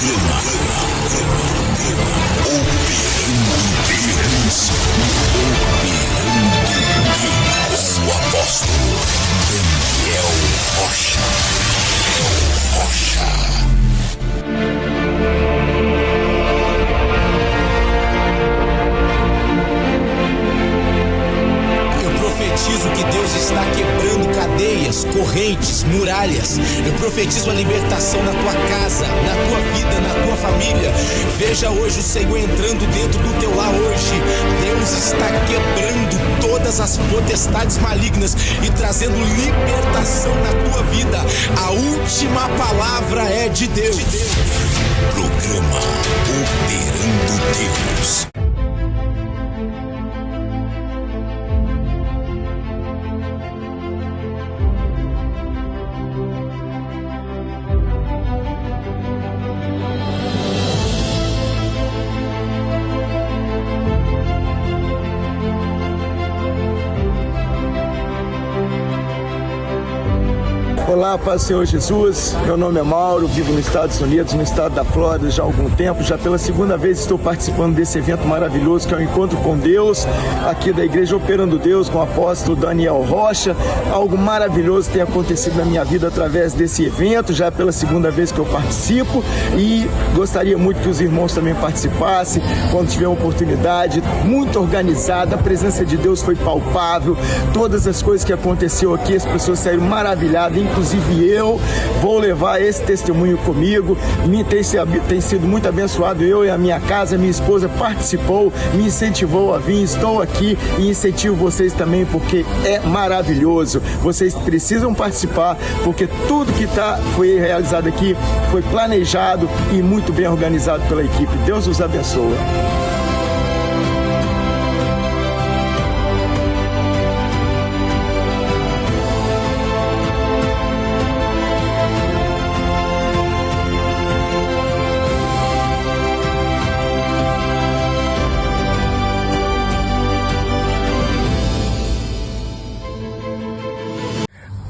O apóstolo Daniel Rocha. Eu profetizo que Deus está quebrando cadeias, correntes, muralhas. Eu profetizo a libertação na tua casa, na tua vida, na tua família. Veja hoje o Senhor entrando dentro do teu lar hoje. Deus está quebrando todas as potestades malignas e trazendo libertação na tua vida. A última palavra é de Deus. Programa Operando Deus. Olá, paz do Senhor Jesus, meu nome é Mauro, vivo nos Estados Unidos, no estado da Flórida já há algum tempo. Já pela segunda vez estou participando desse evento maravilhoso que é o Encontro com Deus, aqui da Igreja Operando Deus, com o apóstolo Daniel Rocha. Algo maravilhoso tem acontecido na minha vida através desse evento, já pela segunda vez que eu participo, e gostaria muito que os irmãos também participassem, quando tiver oportunidade. Muito organizada, a presença de Deus foi palpável, todas as coisas que aconteceu aqui, as pessoas saíram maravilhadas, inclusive eu vou levar esse testemunho comigo. Tem sido muito abençoado. Eu e a minha casa, minha esposa participou, me incentivou a vir. Estou aqui e incentivo vocês também, porque é maravilhoso. Vocês precisam participar, porque tudo que foi realizado aqui foi planejado e muito bem organizado pela equipe. Deus os abençoe.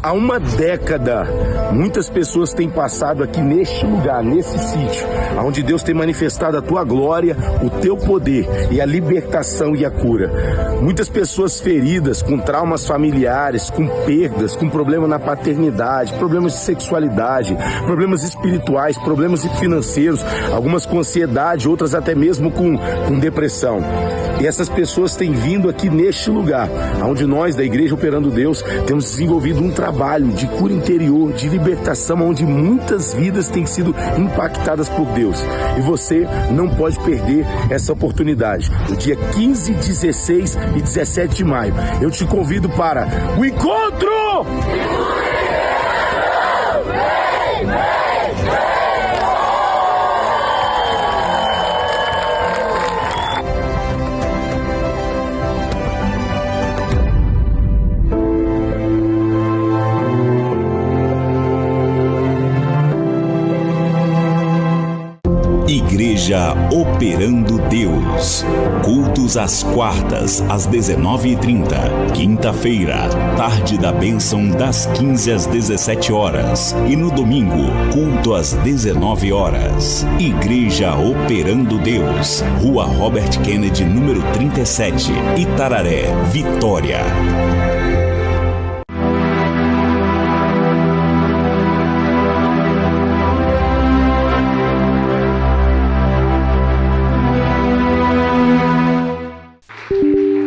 Há uma década, muitas pessoas têm passado aqui neste lugar, nesse sítio, onde Deus tem manifestado a tua glória, o teu poder e a libertação e a cura. Muitas pessoas feridas, com traumas familiares, com perdas, com problema na paternidade, problemas de sexualidade, problemas espirituais, problemas financeiros, algumas com ansiedade, outras até mesmo com depressão. E essas pessoas têm vindo aqui neste lugar, onde nós da Igreja Operando Deus temos desenvolvido um trabalho de cura interior, de libertação, onde muitas vidas têm sido impactadas por Deus. E você não pode perder essa oportunidade. No dia 15, 16 e 17 de maio, eu te convido para o encontro! Igreja Operando Deus. Cultos às quartas, às 19h30. Quinta-feira, tarde da bênção, das 15 às 17 horas. E no domingo, culto às 19 horas. Igreja Operando Deus. Rua Robert Kennedy, número 37. Itararé, Vitória.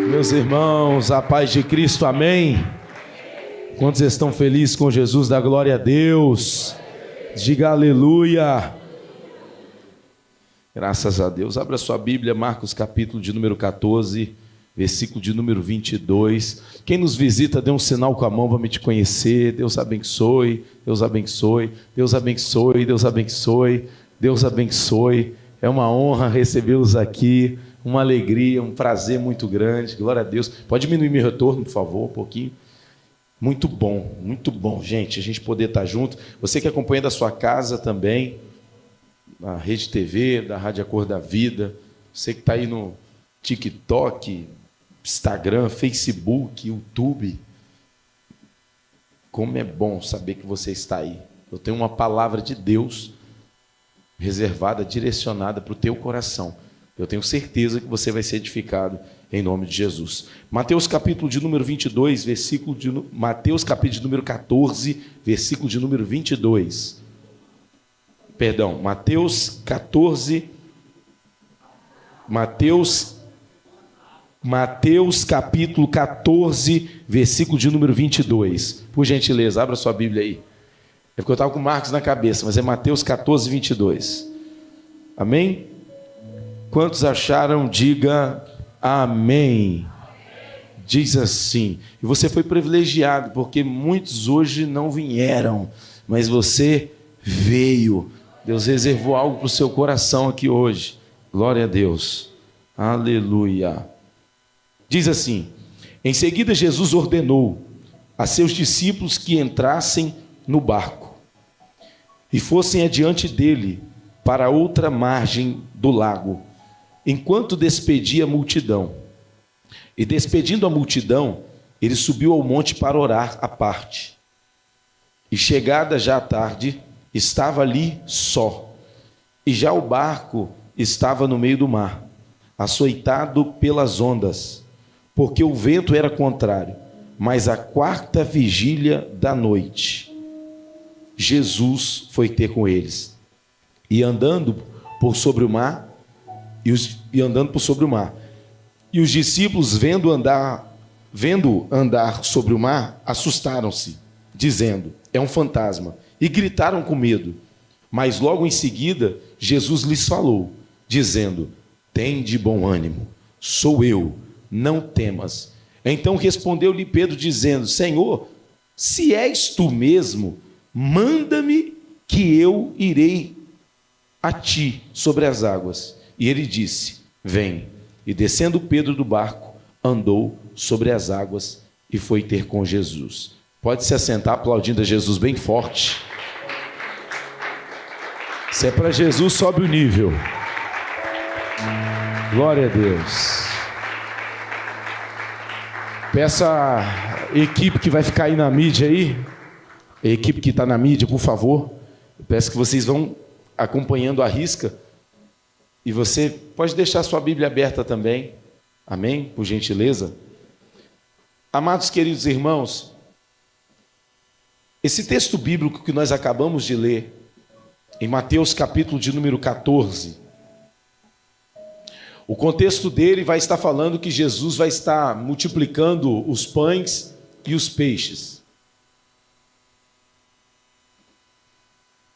Meus irmãos, a paz de Cristo, amém? Quantos estão felizes com Jesus? Dá glória a Deus, diga aleluia. Graças a Deus. Abra sua Bíblia, Marcos capítulo de número 14, versículo de número 22. Quem nos visita, dê um sinal com a mão para me te conhecer. Deus abençoe, Deus abençoe, Deus abençoe, Deus abençoe, Deus abençoe. É uma honra recebê-los aqui. Uma alegria, um prazer muito grande, glória a Deus. Pode diminuir meu retorno, por favor, um pouquinho. Muito bom, gente, a gente poder estar junto. Você que acompanha da sua casa também, na Rede TV, da Rádio A Cor da Vida, você que está aí no TikTok, Instagram, Facebook, YouTube. Como é bom saber que você está aí. Eu tenho uma palavra de Deus reservada, direcionada para o teu coração. Eu tenho certeza que você vai ser edificado em nome de Jesus. Mateus capítulo de número 22, Mateus capítulo de número 14, versículo de número 22. Perdão, Mateus capítulo 14, versículo de número 22. Por gentileza, abra sua Bíblia aí. É porque eu estava com Marcos na cabeça, mas é Mateus 14, 22. Amém? Quantos acharam, diga amém. Diz assim, e você foi privilegiado, porque muitos hoje não vieram, mas você veio. Deus reservou algo para o seu coração aqui hoje. Glória a Deus. Aleluia. Diz assim, em seguida Jesus ordenou a seus discípulos que entrassem no barco e fossem adiante dele para outra margem do lago, enquanto despedia a multidão. E despedindo a multidão, ele subiu ao monte para orar à parte. E chegada já a tarde, estava ali só, e já o barco estava no meio do mar, açoitado pelas ondas, porque o vento era contrário. Mas à quarta vigília da noite, Jesus foi ter com eles, e andando por sobre o mar, e os discípulos vendo andar sobre o mar, assustaram-se, dizendo, é um fantasma, e gritaram com medo. Mas logo em seguida, Jesus lhes falou, dizendo, tende bom ânimo, sou eu, não temas. Então respondeu-lhe Pedro, dizendo, Senhor, se és tu mesmo, manda-me que eu irei a ti sobre as águas. E ele disse, vem. E descendo Pedro do barco, andou sobre as águas e foi ter com Jesus. Pode se assentar aplaudindo a Jesus bem forte. Se é para Jesus, sobe o nível. Glória a Deus. Peça a equipe que vai ficar aí na mídia aí, a equipe que está na mídia, por favor, eu peço que vocês vão acompanhando a risca, e você pode deixar sua Bíblia aberta também, amém? Por gentileza. Amados queridos irmãos, esse texto bíblico que nós acabamos de ler, em Mateus capítulo de número 14, o contexto dele vai estar falando que Jesus vai estar multiplicando os pães e os peixes,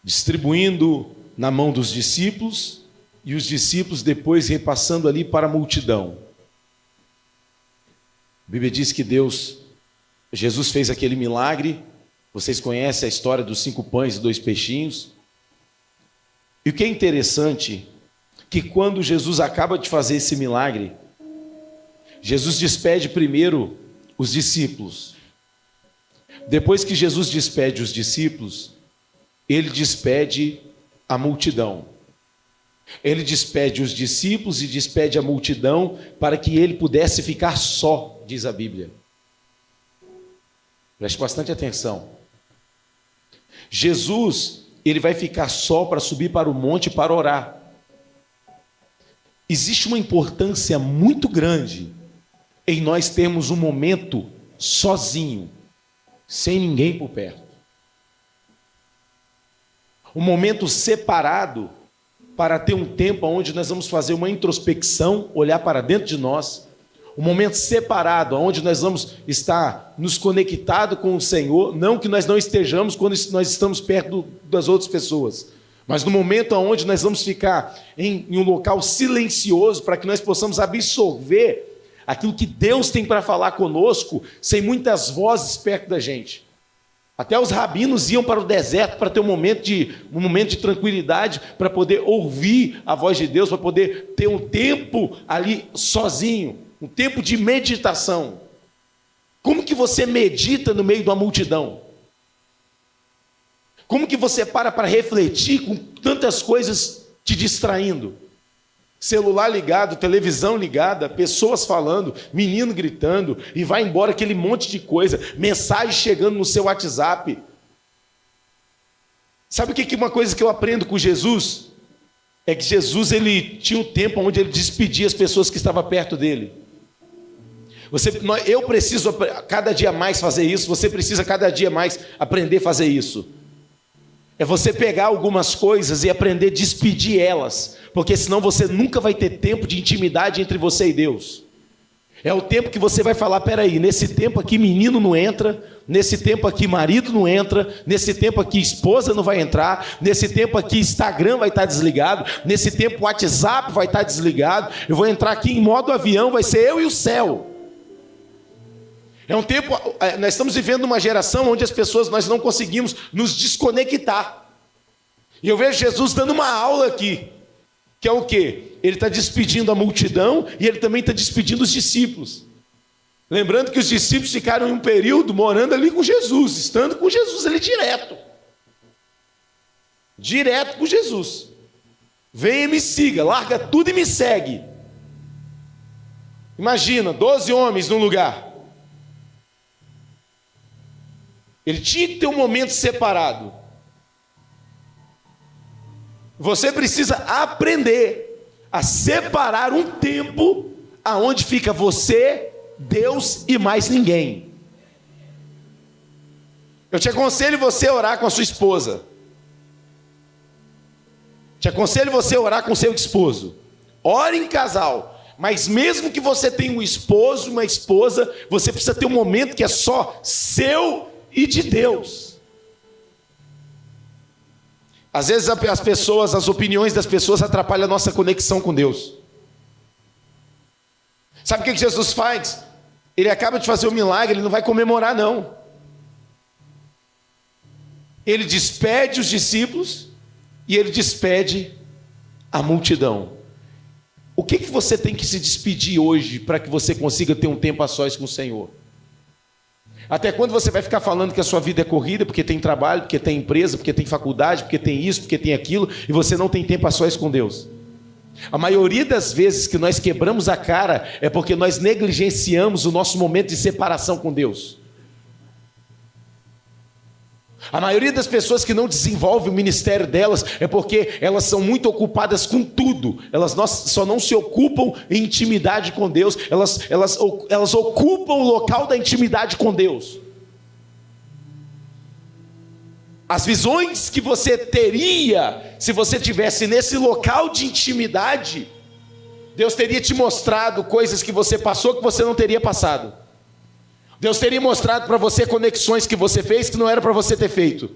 distribuindo na mão dos discípulos, e os discípulos depois repassando ali para a multidão. A Bíblia diz que Jesus fez aquele milagre, vocês conhecem a história dos 5 pães e 2 peixinhos, e o que é interessante, que quando Jesus acaba de fazer esse milagre, Jesus despede primeiro os discípulos. Depois que Jesus despede os discípulos, ele despede a multidão. Ele despede os discípulos e despede a multidão para que ele pudesse ficar só, diz a Bíblia. Preste bastante atenção. Jesus, ele vai ficar só para subir para o monte para orar. Existe uma importância muito grande em nós termos um momento sozinho, sem ninguém por perto. Um momento separado para ter um tempo onde nós vamos fazer uma introspecção, olhar para dentro de nós. Um momento separado, onde nós vamos estar nos conectados com o Senhor, não que nós não estejamos quando nós estamos perto das outras pessoas, mas no momento onde nós vamos ficar em um local silencioso para que nós possamos absorver aquilo que Deus tem para falar conosco, sem muitas vozes perto da gente. Até os rabinos iam para o deserto para ter um momento de tranquilidade, para poder ouvir a voz de Deus, para poder ter um tempo ali sozinho, um tempo de meditação. Como que você medita no meio de uma multidão? Como que você para refletir com tantas coisas te distraindo? Celular ligado, televisão ligada, pessoas falando, menino gritando, e vai embora aquele monte de coisa, mensagem chegando no seu WhatsApp. Sabe o que é uma coisa que eu aprendo com Jesus? é que Jesus ele tinha um tempo onde ele despedia as pessoas que estavam perto dele. Eu preciso cada dia mais fazer isso, você precisa cada dia mais aprender a fazer isso. É você pegar algumas coisas e aprender a despedir elas, porque senão você nunca vai ter tempo de intimidade entre você e Deus. É o tempo que você vai falar, peraí, nesse tempo aqui menino não entra, nesse tempo aqui marido não entra, nesse tempo aqui esposa não vai entrar, nesse tempo aqui Instagram vai estar desligado, nesse tempo WhatsApp vai estar desligado, eu vou entrar aqui em modo avião, vai ser eu e o céu. É um tempo, nós estamos vivendo uma geração onde as pessoas, nós não conseguimos nos desconectar. E eu vejo Jesus dando uma aula aqui, que é o quê? Ele está despedindo a multidão e ele também está despedindo os discípulos. Lembrando que os discípulos ficaram em um período morando ali com Jesus, estando com Jesus ali direto. Direto com Jesus. Venha e me siga, larga tudo e me segue. Imagina, 12 homens num lugar. Ele tinha que ter um momento separado. Você precisa aprender a separar um tempo aonde fica você, Deus e mais ninguém. Eu te aconselho você a orar com a sua esposa. Te aconselho você a orar com o seu esposo. Ore em casal. Mas mesmo que você tenha um esposo, uma esposa, você precisa ter um momento que é só seu e de Deus. Às vezes as pessoas, as opiniões das pessoas atrapalham a nossa conexão com Deus. Sabe o que Jesus faz? Ele acaba de fazer um milagre, ele não vai comemorar não. Ele despede os discípulos e ele despede a multidão. O que você tem que se despedir hoje para que você consiga ter um tempo a sós com o Senhor? Até quando você vai ficar falando que a sua vida é corrida, porque tem trabalho, porque tem empresa, porque tem faculdade, porque tem isso, porque tem aquilo, e você não tem tempo a sós com Deus? A maioria das vezes que nós quebramos a cara é porque nós negligenciamos o nosso momento de separação com Deus. A maioria das pessoas que não desenvolvem o ministério delas é porque elas são muito ocupadas com tudo. Elas só não se ocupam em intimidade com Deus. Elas ocupam o local da intimidade com Deus. As visões que você teria se você estivesse nesse local de intimidade, Deus teria te mostrado coisas que você passou que você não teria passado. Deus teria mostrado para você conexões que você fez que não era para você ter feito.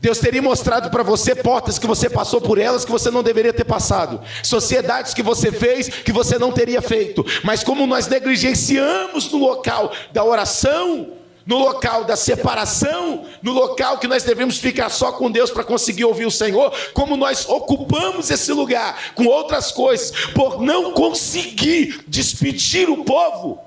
Deus teria mostrado para você portas que você passou por elas que você não deveria ter passado. Sociedades que você fez que você não teria feito. Mas como nós negligenciamos no local da oração, no local da separação, no local que nós devemos ficar só com Deus para conseguir ouvir o Senhor, como nós ocupamos esse lugar com outras coisas, por não conseguir despedir o povo,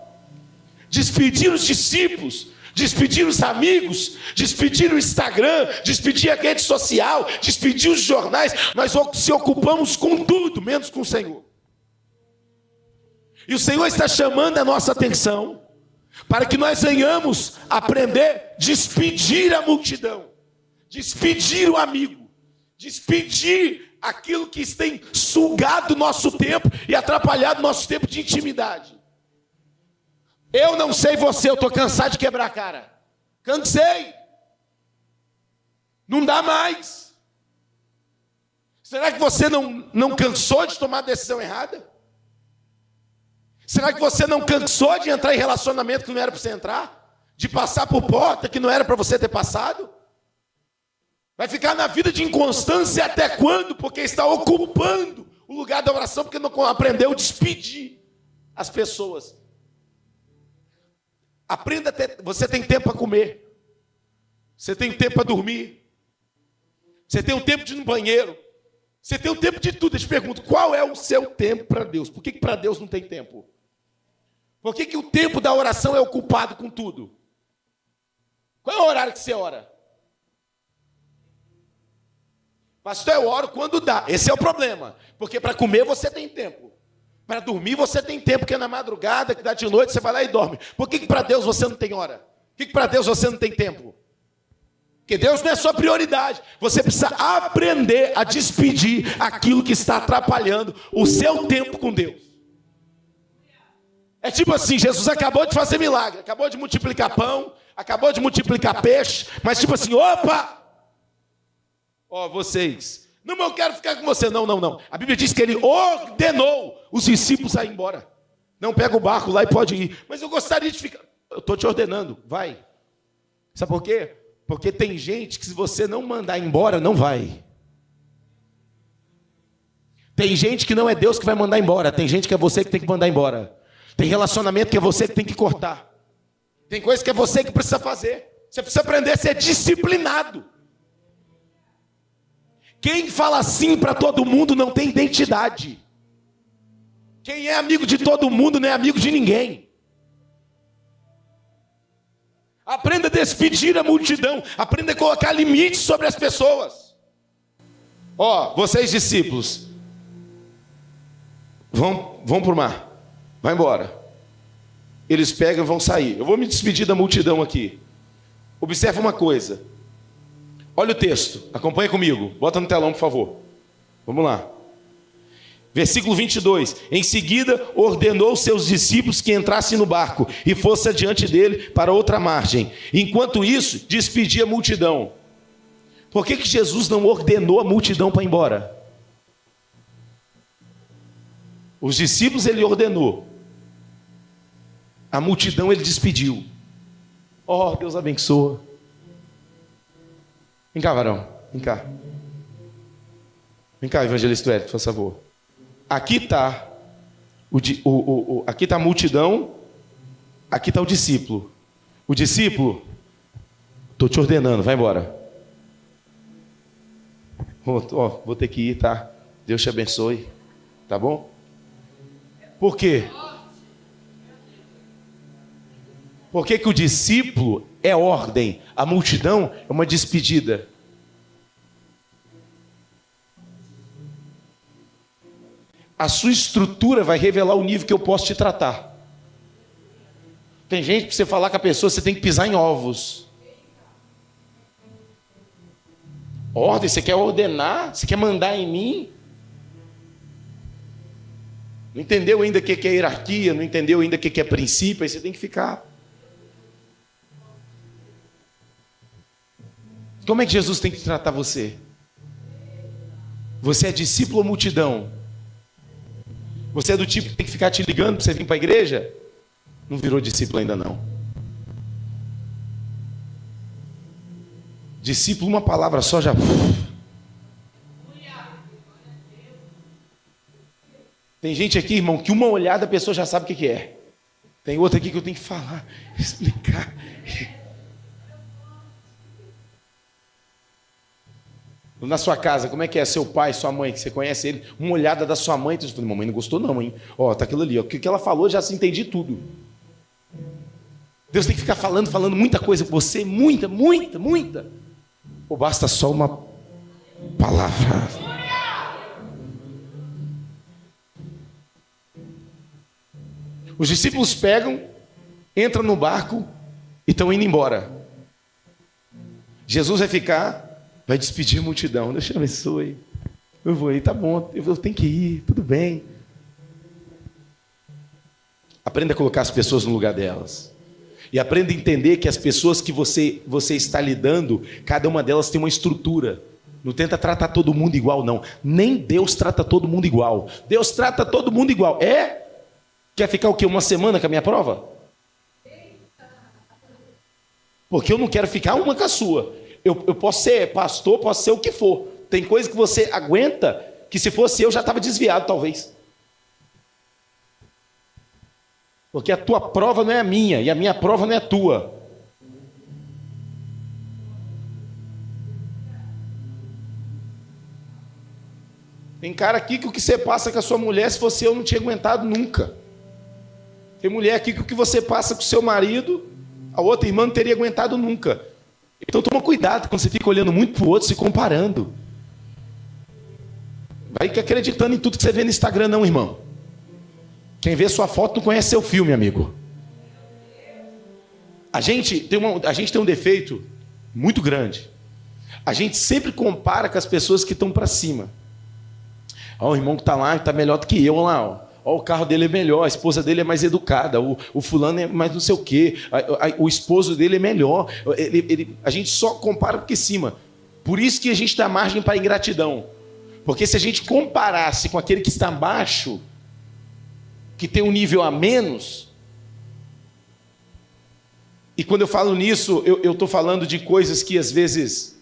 despedir os discípulos, despedir os amigos, despedir o Instagram, despedir a rede social, despedir os jornais, nós se ocupamos com tudo, menos com o Senhor. E o Senhor está chamando a nossa atenção para que nós venhamos aprender a despedir a multidão, despedir o amigo, despedir aquilo que tem sugado o nosso tempo e atrapalhado o nosso tempo de intimidade. Eu não sei você, eu estou cansado de quebrar a cara. Cansei. Não dá mais. Será que você não cansou de tomar a decisão errada? Será que você não cansou de entrar em relacionamento que não era para você entrar? De passar por porta que não era para você ter passado? Vai ficar na vida de inconstância até quando? Porque está ocupando o lugar da oração, porque não aprendeu a despedir as pessoas. Aprenda a ter, você tem tempo para comer, você tem tempo para dormir, você tem um tempo de ir no banheiro, você tem um tempo de tudo. Eu te pergunto, qual é o seu tempo para Deus? Por que para Deus não tem tempo? Por que o tempo da oração é ocupado com tudo? Qual é o horário que você ora? Pastor, eu oro quando dá. Esse é o problema, porque para comer você tem tempo. Para dormir você tem tempo, que é na madrugada, que dá de noite, você vai lá e dorme. Por que para Deus você não tem hora? Por que para Deus você não tem tempo? Porque Deus não é sua prioridade. Você precisa aprender a despedir aquilo que está atrapalhando o seu tempo com Deus. É tipo assim, Jesus acabou de fazer milagre, acabou de multiplicar pão, acabou de multiplicar peixe, mas tipo assim, opa! Ó, vocês, não, eu quero ficar com você, não. A Bíblia diz que ele ordenou os discípulos a ir embora. Não, pega o barco lá e pode ir. Mas eu gostaria de ficar. Eu estou te ordenando, vai. Sabe por quê? Porque tem gente que se você não mandar embora, não vai. Tem gente que não é Deus que vai mandar embora, tem gente que é você que tem que mandar embora. Tem relacionamento que é você que tem que cortar. Tem coisa que é você que precisa fazer. Você precisa aprender a ser disciplinado. Quem fala sim para todo mundo não tem identidade. Quem é amigo de todo mundo não é amigo de ninguém. Aprenda a despedir a multidão. Aprenda a colocar limites sobre as pessoas. Ó, vocês discípulos, vão para o mar. Vai embora. Eles pegam e vão sair. Eu vou me despedir da multidão aqui. Observa uma coisa. Olha o texto. Acompanha comigo. Bota no telão, por favor. Vamos lá. Versículo 22. Em seguida, ordenou aos seus discípulos que entrassem no barco e fossem adiante dele para outra margem. Enquanto isso, despedia a multidão. Por que Jesus não ordenou a multidão para ir embora? Os discípulos ele ordenou. A multidão ele despediu. Oh, Deus abençoa. Vem cá, varão. Vem cá. Vem cá, evangelista Hélio, por favor. Aqui está aqui está a multidão. Aqui está o discípulo. O discípulo, estou te ordenando, vai embora. Vou ter que ir, tá? Deus te abençoe. Tá bom? Por quê? Por que o discípulo é ordem, a multidão é uma despedida? A sua estrutura vai revelar o nível que eu posso te tratar. Tem gente que para você falar com a pessoa, você tem que pisar em ovos. Ordem, você quer ordenar? Você quer mandar em mim? Não entendeu ainda o que é hierarquia, não entendeu ainda o que é princípio, aí você tem que ficar. Como é que Jesus tem que tratar você? Você é discípulo ou multidão? Você é do tipo que tem que ficar te ligando para você vir para a igreja? Não virou discípulo ainda não. Discípulo, uma palavra só já... Tem gente aqui, irmão, que uma olhada a pessoa já sabe o que é. Tem outra aqui que eu tenho que falar, explicar. Na sua casa, como é que é seu pai, sua mãe, que você conhece ele? Uma olhada da sua mãe, tu fala, mamãe não gostou não, hein? Ó, tá aquilo ali, ó. O que ela falou, já se entendi tudo. Deus tem que ficar falando muita coisa com você, muita. Ou basta só uma palavra? Os discípulos pegam, entram no barco e estão indo embora. Jesus vai ficar, vai despedir a multidão. Deus te abençoe. Eu vou ir, tá bom, eu tenho que ir, tudo bem. Aprenda a colocar as pessoas no lugar delas. E aprenda a entender que as pessoas que você está lidando, cada uma delas tem uma estrutura. Não tenta tratar todo mundo igual, não. Nem Deus trata todo mundo igual. Deus trata todo mundo igual. Quer ficar o quê? Uma semana com a minha prova? Porque eu não quero ficar uma com a sua. Eu posso ser pastor, posso ser o que for. Tem coisa que você aguenta, que se fosse eu já estava desviado, talvez. Porque a tua prova não é a minha, e a minha prova não é a tua. Tem cara aqui que o que você passa com a sua mulher, se fosse eu, não tinha aguentado nunca. Tem mulher aqui que o que você passa com o seu marido, a outra irmã não teria aguentado nunca. Então toma cuidado quando você fica olhando muito para o outro, se comparando. Vai acreditando em tudo que você vê no Instagram, não, irmão. Quem vê sua foto não conhece seu filme, amigo. A gente tem um defeito muito grande. A gente sempre compara com as pessoas que estão para cima. Ó, o irmão que está lá está melhor do que eu, olha lá. Ó, o carro dele é melhor, a esposa dele é mais educada, o fulano é mais não sei o quê, o esposo dele é melhor. A gente só compara porque cima. Por isso que a gente dá margem para a ingratidão. Porque se a gente comparasse com aquele que está abaixo, que tem um nível a menos, e quando eu falo nisso, eu estou falando de coisas que às vezes,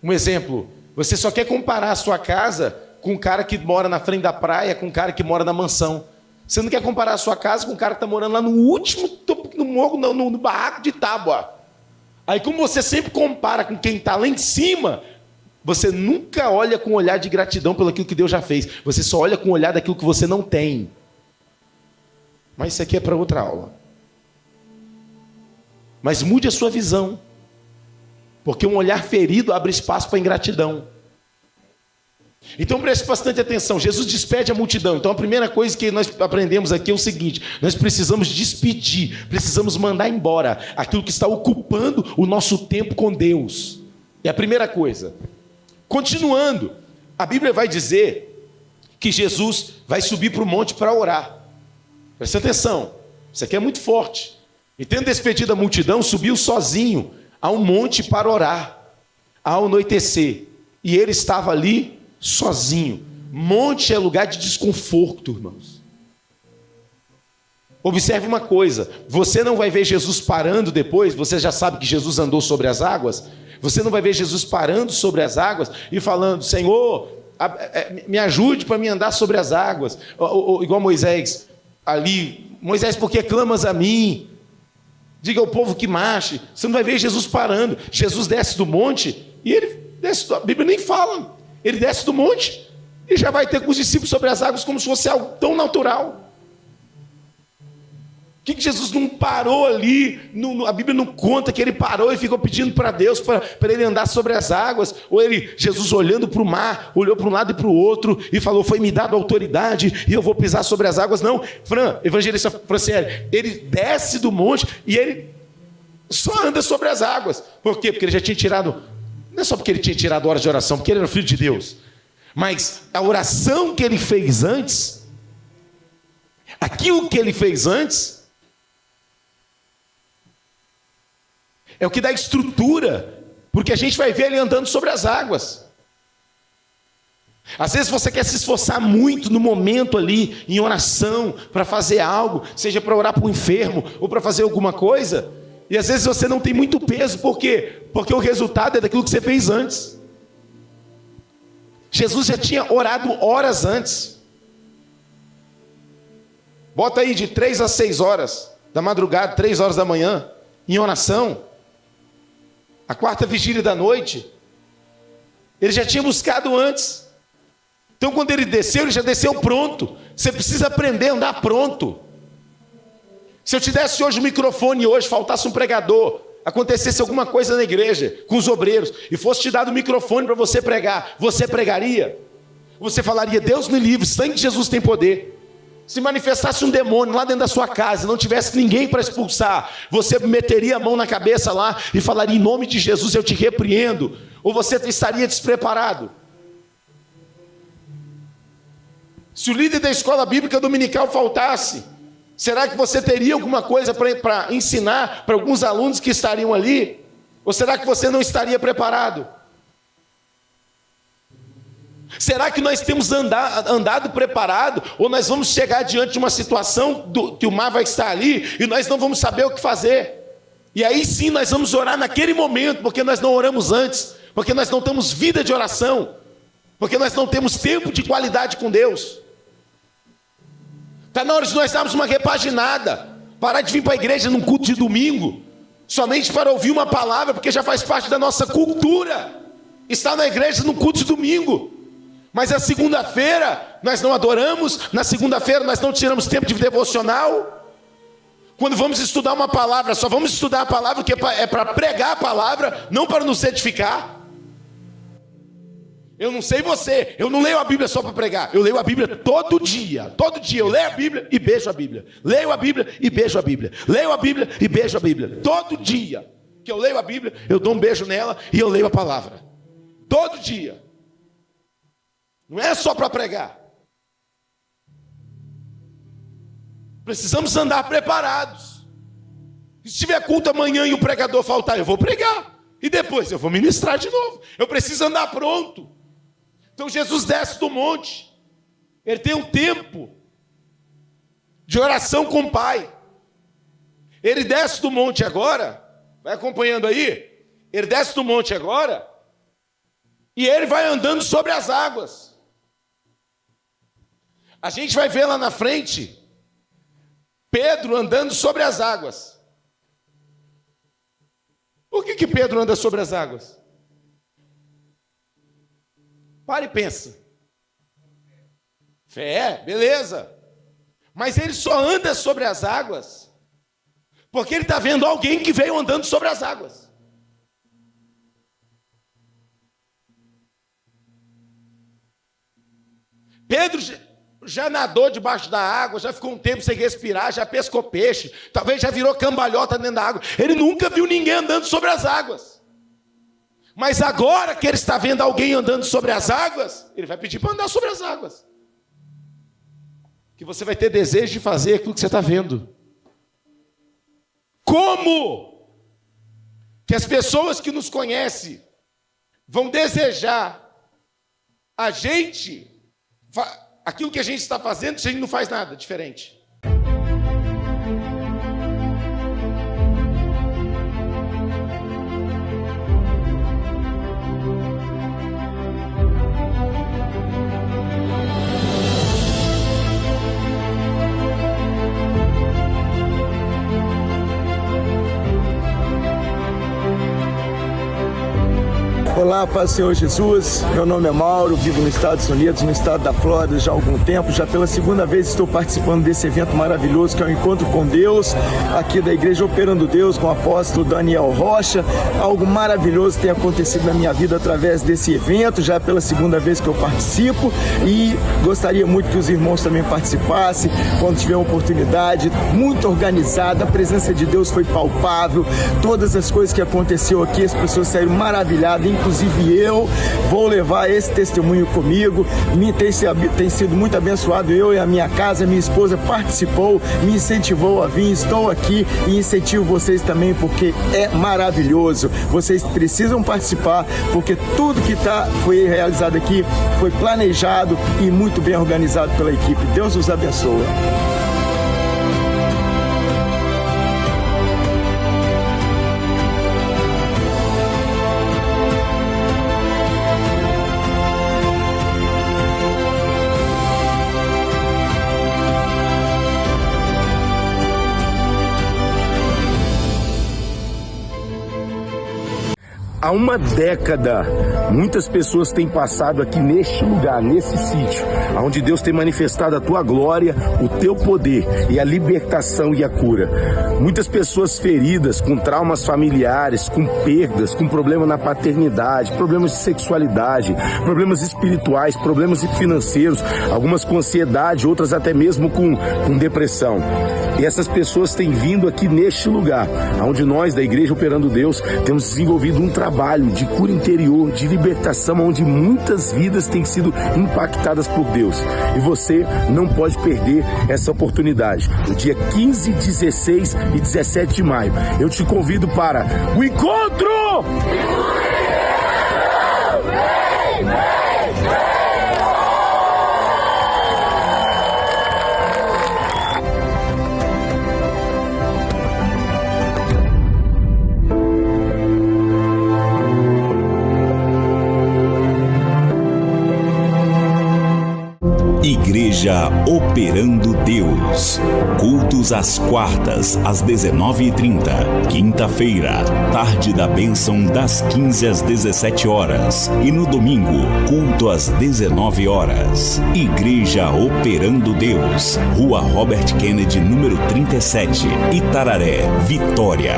um exemplo, você só quer comparar a sua casa com um cara que mora na frente da praia, com um cara que mora na mansão. Você não quer comparar a sua casa com um cara que está morando lá no último topo do morro, no barraco de tábua. Aí como você sempre compara com quem está lá em cima, você nunca olha com um olhar de gratidão pelo aquilo que Deus já fez. Você só olha com um olhar daquilo que você não tem. Mas isso aqui é para outra aula. Mas mude a sua visão. Porque um olhar ferido abre espaço para a ingratidão. Então preste bastante atenção. Jesus despede a multidão. Então a primeira coisa que nós aprendemos aqui é o seguinte: nós precisamos despedir, precisamos mandar embora aquilo que está ocupando o nosso tempo com Deus. É a primeira coisa. Continuando, a Bíblia vai dizer que Jesus vai subir para o monte para orar. Preste atenção, isso aqui é muito forte. E tendo despedido a multidão, subiu sozinho a um monte para orar, ao anoitecer. E ele estava ali sozinho. Monte é lugar de desconforto, irmãos. Observe uma coisa: você não vai ver Jesus parando depois. Você já sabe que Jesus andou sobre as águas. Você não vai ver Jesus parando sobre as águas e falando: Senhor, me ajude para me andar sobre as águas. Igual Moisés ali: Moisés, por que clamas a mim? Diga ao povo que marche. Você não vai ver Jesus parando. Jesus desce do monte e ele desce, a Bíblia nem fala. Ele desce do monte e já vai ter com os discípulos sobre as águas como se fosse algo tão natural. Por que Jesus não parou ali? A Bíblia não conta que ele parou e ficou pedindo para Deus para ele andar sobre as águas. Ou Jesus olhando para o mar, olhou para um lado e para o outro e falou: foi me dado autoridade e eu vou pisar sobre as águas. Não, evangelista Franciele, ele desce do monte e ele só anda sobre as águas. Por quê? Porque ele já tinha tirado, não é só porque ele tinha tirado horas de oração, porque ele era filho de Deus, mas a oração que ele fez antes, aquilo que ele fez antes, é o que dá estrutura, porque a gente vai ver ele andando sobre as águas. Às vezes você quer se esforçar muito no momento ali, em oração, para fazer algo, seja para orar para o enfermo, ou para fazer alguma coisa, e às vezes você não tem muito peso. Por quê? Porque o resultado é daquilo que você fez antes. Jesus já tinha orado horas antes. Bota aí de 3 a 6 horas da madrugada, 3 horas da manhã, em oração. A quarta vigília da noite, ele já tinha buscado antes. Então quando ele desceu, ele já desceu pronto. Você precisa aprender a andar pronto. Se eu te desse hoje o microfone, hoje faltasse um pregador, acontecesse alguma coisa na igreja, com os obreiros, e fosse te dado o microfone para você pregar, você pregaria? Você falaria: Deus me livre, sangue de Jesus tem poder. Se manifestasse um demônio lá dentro da sua casa, não tivesse ninguém para expulsar, você meteria a mão na cabeça lá e falaria: em nome de Jesus eu te repreendo? Ou você estaria despreparado? Se o líder da escola bíblica dominical faltasse, será que você teria alguma coisa para ensinar para alguns alunos que estariam ali? Ou será que você não estaria preparado? Será que nós temos andado preparado? Ou nós vamos chegar diante de uma situação que o mar vai estar ali e nós não vamos saber o que fazer? E aí sim nós vamos orar naquele momento, porque nós não oramos antes, porque nós não temos vida de oração, porque nós não temos tempo de qualidade com Deus. Está na hora de nós darmos uma repaginada, parar de vir para a igreja num culto de domingo, somente para ouvir uma palavra, porque já faz parte da nossa cultura estar na igreja num culto de domingo. Mas a segunda-feira nós não adoramos, na segunda-feira nós não tiramos tempo de devocional. Quando vamos estudar uma palavra, só vamos estudar a palavra que é para pregar a palavra, não para nos edificar. Eu não sei você, eu não leio a Bíblia só para pregar, eu leio a Bíblia todo dia eu leio a Bíblia e beijo a Bíblia, leio a Bíblia e beijo a Bíblia, leio a Bíblia e beijo a Bíblia. Todo dia que eu leio a Bíblia, eu dou um beijo nela e eu leio a palavra. Todo dia. Não é só para pregar. Precisamos andar preparados. Se tiver culto amanhã e o pregador faltar, eu vou pregar. E depois eu vou ministrar de novo. Eu preciso andar pronto. Então Jesus desce do monte. Ele tem um tempo de oração com o Pai. Ele desce do monte agora. Vai acompanhando aí? Ele desce do monte agora. E ele vai andando sobre as águas. A gente vai ver lá na frente Pedro andando sobre as águas. Por que Pedro anda sobre as águas? Para e pensa. Fé, beleza. Mas ele só anda sobre as águas porque ele está vendo alguém que veio andando sobre as águas. Pedro já nadou debaixo da água, já ficou um tempo sem respirar, já pescou peixe, talvez já virou cambalhota dentro da água. Ele nunca viu ninguém andando sobre as águas. Mas agora que ele está vendo alguém andando sobre as águas, ele vai pedir para andar sobre as águas. Que você vai ter desejo de fazer aquilo que você está vendo. Como que as pessoas que nos conhecem vão desejar a gente, aquilo que a gente está fazendo, se a gente não faz nada diferente? Olá, paz do Senhor Jesus, meu nome é Mauro, vivo nos Estados Unidos, no estado da Flórida já há algum tempo, já pela segunda vez estou participando desse evento maravilhoso que é o Encontro com Deus, aqui da Igreja Operando Deus, com o apóstolo Daniel Rocha. Algo maravilhoso tem acontecido na minha vida através desse evento, já pela segunda vez que eu participo, e gostaria muito que os irmãos também participassem, quando tiver oportunidade. Muito organizada, a presença de Deus foi palpável, todas as coisas que aconteceu aqui, as pessoas saíram maravilhadas, inclusive eu vou levar esse testemunho comigo. Tem sido muito abençoado, eu e a minha casa, minha esposa participou, me incentivou a vir, estou aqui e incentivo vocês também, porque é maravilhoso. Vocês precisam participar, porque tudo que foi realizado aqui foi planejado e muito bem organizado pela equipe. Deus os abençoe. Há uma década, muitas pessoas têm passado aqui neste lugar, nesse sítio, onde Deus tem manifestado a tua glória, o teu poder e a libertação e a cura. Muitas pessoas feridas, com traumas familiares, com perdas, com problema na paternidade, problemas de sexualidade, problemas espirituais, problemas financeiros, algumas com ansiedade, outras até mesmo com depressão. E essas pessoas têm vindo aqui neste lugar, onde nós, da Igreja Operando Deus, temos desenvolvido um trabalho de cura interior, de libertação, onde muitas vidas têm sido impactadas por Deus. E você não pode perder essa oportunidade. No dia 15, 16 e 17 de maio, eu te convido para o encontro! Igreja Operando Deus. Cultos às quartas, às 19h30. Quinta-feira, tarde da bênção, das 15 às 17 horas. E no domingo, culto às 19 horas. Igreja Operando Deus. Rua Robert Kennedy, número 37. Itararé, Vitória.